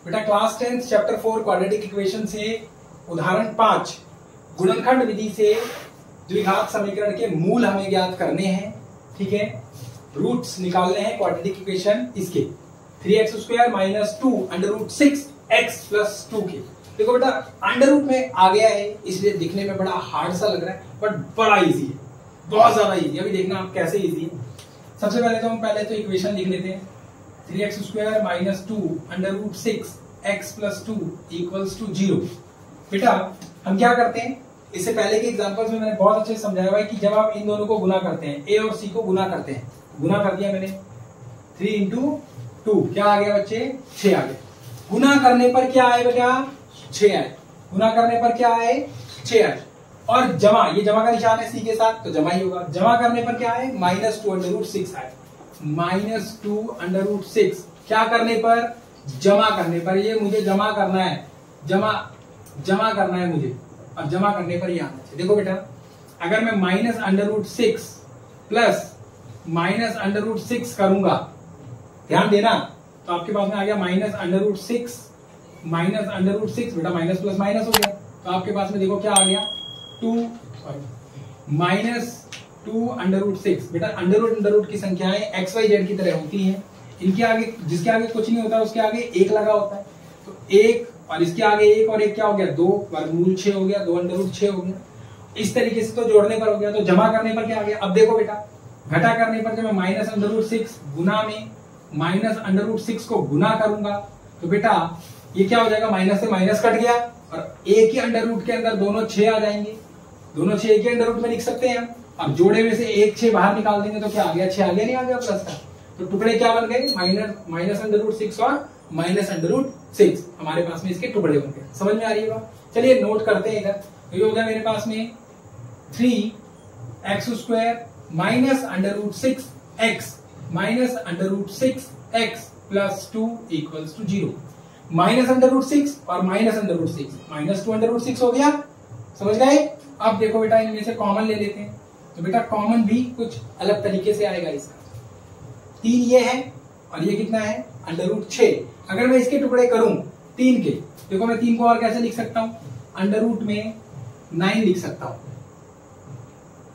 बेटा class 10 chapter 4 quadratic equation से उदाहरण 5 गुणनखंड विधि से द्विघात समीकरण के मूल हमें ज्ञात करने हैं। ठीक है, रूट्स निकालने हैं क्वाड्रेटिक इक्वेशन इसके 3x² - 2 √6x + 2 के। देखो बेटा अंडर रूट में आ गया है इसलिए दिखने में बड़ा हार्ड सा लग रहा है बट बड़ा इजी है, बहुत ज्यादा इजी। अभी देखना आप कैसे इजी है। सबसे पहले तो हम तो इक्वेशन लिख लेते हैं 3x² - 2 √6x + 2 = 0। बेटा हम क्या करते हैं, इससे पहले के एग्जांपल्स में मैंने बहुत अच्छे से समझाया हुआ है कि जब आप इन दोनों को गुना करते हैं, a और c को गुना करते हैं, गुना कर दिया मैंने 3 × 2 क्या आ गया बच्चे 6 आ गया। गुना करने पर क्या आए बेटा 6 आए, गुना करने पर क्या आए 6 आए। और जमा, ये जमा का निशान है c के साथ तो जमा ही होगा। जमा करने पर क्या आए -2 √6 आए, -2 √6 क्या करने पर जमा करने पर। ये मुझे जमा करना है, जमा करना है मुझे, और जमा करने पर ये आना चाहिए। देखो बेटा अगर मैं -√6 प्लस -√6 करूंगा, ध्यान देना, तो आपके पास में आ गया -√6 बेटा माइनस प्लस माइनस हो गया, तो आपके पास में देखो क्या आ गया -2 √6। बेटा अंडर रूट की संख्याएं x y z की तरह होती हैं, इनके आगे जिसके आगे कुछ नहीं होता उसके आगे 1 लगा होता है, तो 1 और इसके आगे 1 और 1 क्या हो गया 2 वर्गमूल 6 हो गया, 2 √6 हो गया। इस तरीके से तो जोड़ने पर हो गया। तो जमा करने पर क्या आ गया। अब देखो बेटा घटा करने पर जब मैं -√6 गुना में -√6 को गुना करूंगा तो बेटा ये क्या हो जाएगा, माइनस से माइनस कट गया और एक ही अंडर रूट के अंदर दोनों 6 आ जाएंगे, दोनों 6 एक ही अंडर रूट में लिख सकते हैं हम। अब जोड़े में से एक 6 बाहर निकाल देंगे तो क्या आ गया 6 आ गया, नहीं आ गया प्लस का। तो टुकड़े क्या बन गए -√6 और -√6 हमारे पास में इसके टुकड़े बन गए। समझ में आ रही है बात। चलिए नोट करते हैं इधर। तो ये हो गया मेरे पास में 3x² - √6x -√6x + 2 = 0। -√6 और -√6 -2√6 हो गया, समझ गए। अब देखो बेटा इनमें से कॉमन ले लेते हैं, तो बेटा कॉमन भी कुछ अलग तरीके से आएगा। इसका 3 ये है और ये कितना है √6। अगर मैं इसके टुकड़े करूं 3 के, देखो मैं 3 को और कैसे लिख सकता हूं, अंडर में 9 लिख सकता हूं।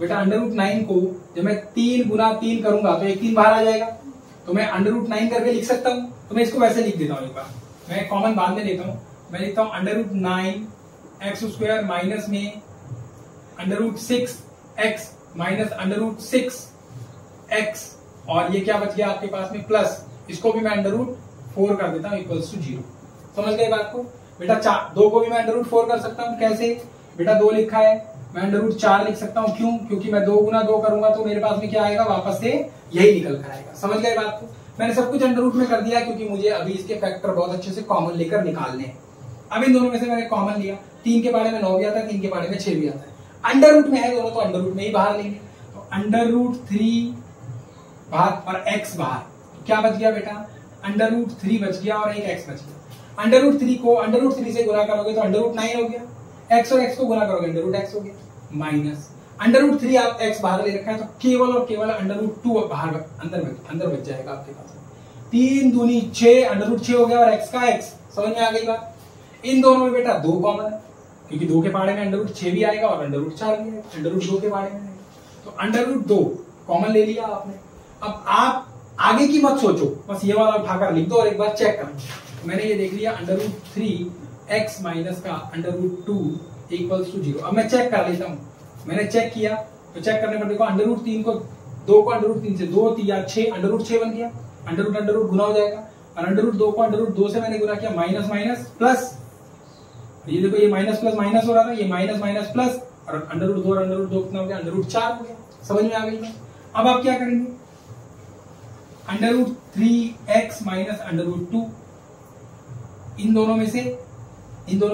बेटा √9 को जब मैं 3 गुना 3 करूंगा तो एक 3 बाहर आ जाएगा, तो मैं √9 करके लिख सकता हूं। तो मैं इसको वैसे लिख देता हूं, एक बार मैं कॉमन बाद में लेता हूं। मैं लिखता हूं √9 x² माइनस में √6x -√6x, और ये क्या बच गया आपके पास में प्लस, इसको भी मैं √4 कर देता हूं = 0। समझ गए बात को। बेटा 2 को भी मैं √4 कर सकता हूं, कैसे बेटा 2 लिखा है मैं √4 लिख सकता हूं, क्यों, क्योंकि मैं 2 गुना 2 करूंगा तो मेरे पास में क्या आएगा वापस से यही निकल कर आएगा। समझ गए बात को। मैंने सब कुछ अंडर रूट में कर दिया क्योंकि मुझे अभी इसके फैक्टर बहुत अच्छे से कॉमन लेकर निकालने हैं। अब इन दोनों में से मैंने कॉमन लिया, 3 के बारे में 9 भी आता है, 3 के बारे में 6 भी आता है। अंडर रूट में है दोनों तो अंडर रूट में ही बाहर लेंगे, तो √3 बाहर और x बाहर, तो क्या बच गया बेटा √3 बच गया और एक x बच गया। √3 को √3 से गुना करोगे तो √9 हो गया, x और x को गुना करोगे √x हो गया, माइनस √3 आप x बाहर ले रखा है तो केवल और केवल √2 बाहर अंदर बच जाएगा आपके पास। 3 दूनी 6 √6 हो गया और x का x। समझ में आ गई बात। इन दोनों में बेटा 2 कॉमन है क्योंकि 2 के पहाड़े में √6 भी आएगा और √4 भी आएगा, √2 के पहाड़े में आएगा, तो √2 कॉमन ले लिया आपने। अब आप आगे की मत सोचो, बस ये वाला उठाकर लिख दो और एक बार चेक करो। मैंने ये देख लिया √3x माइनस का √2 = 0। अब मैं चेक कर लेता हूं, मैंने चेक किया तो चेक करने पर देखो √3 को 2 को √3 से 2 या 6 √6 बन गया, √गुना हो जाएगा, और √2 को √2 से मैंने गुना किया माइनस माइनस प्लस, ये देखो ये माइनस प्लस माइनस हो रहा था, ये माइनस माइनस प्लस, और √2 और √2 कितना हो गया √4 हो गया। समझ में आ गई है। अब आप क्या करेंगे √3x -√2, इन दोनों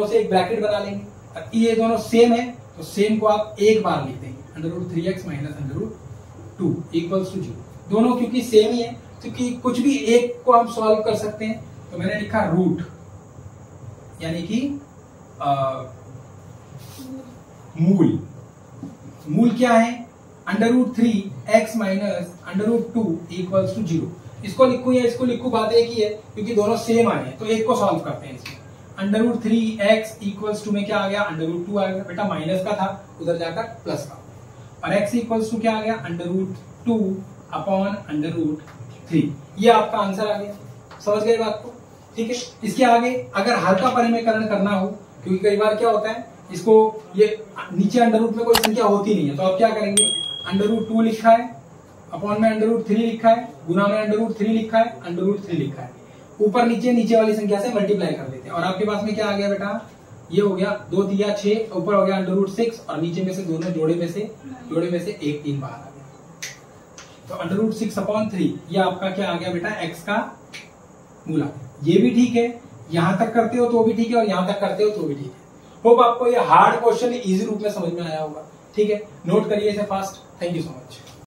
से एक ब्रैकेट बना लेंगे, और ये दोनों सेम है तो सेम को आप एक बार लिख देंगे √3x -√2 = 0। दोनों क्योंकि सेम ही है, क्योंकि कुछ भी एक को हम सॉल्व कर सकते हैं, तो मैंने लिखा रूट, यानी कि मूल क्या है √3x -√2 = 0। इसको लिखूं या इसको लिखूं, बात एक ही है क्योंकि दोनों सेम आए हैं। तो एक को सॉल्व करते हैं इसमें। √3x इक्वल्स टू में क्या आ गया, √2 आ गया। बेटा माइनस का था, उधर जाकर प्लस का, और x इक्वल्स टू क्या आ गया, √2 अपॉन √3। ये आपका आंसर आ गया। समझ गए बात को? ठीक है। इसके आगे अगर हल्का परिमेयकरण करना हो, क्योंकि कई बार क्या होता है, इसको ये नीचे अंडर रूट में कोई संख्या होती नहीं है, तो आप क्या करेंगे, √2 लिखा है, अपॉन में √3 लिखा है, गुना में √3 लिखा है, √3 लिखा है, ऊपर नीचे वाली संख्या से मल्टीप्लाई कर देते हैं, और आपके पास में क्या आ गया बेटा, ये हो गया 2 3 6, ऊपर हो गया √6, और नीचे में से दोनों जोड़े में से 1 3 बाहर आ गया। तो √6 अपॉन 3 ये आपका क्या आ गया बेटा, x का मूल आ गया। ये भी ठीक है, यहां तक करते हो तो भी ठीक है, और यहां तक करते हो तो भी ठीक है। होप आपको ये हार्ड क्वेश्चन इजी रूप में समझ में आया होगा। ठीक है, नोट करिए इसे fast. Thank you so much.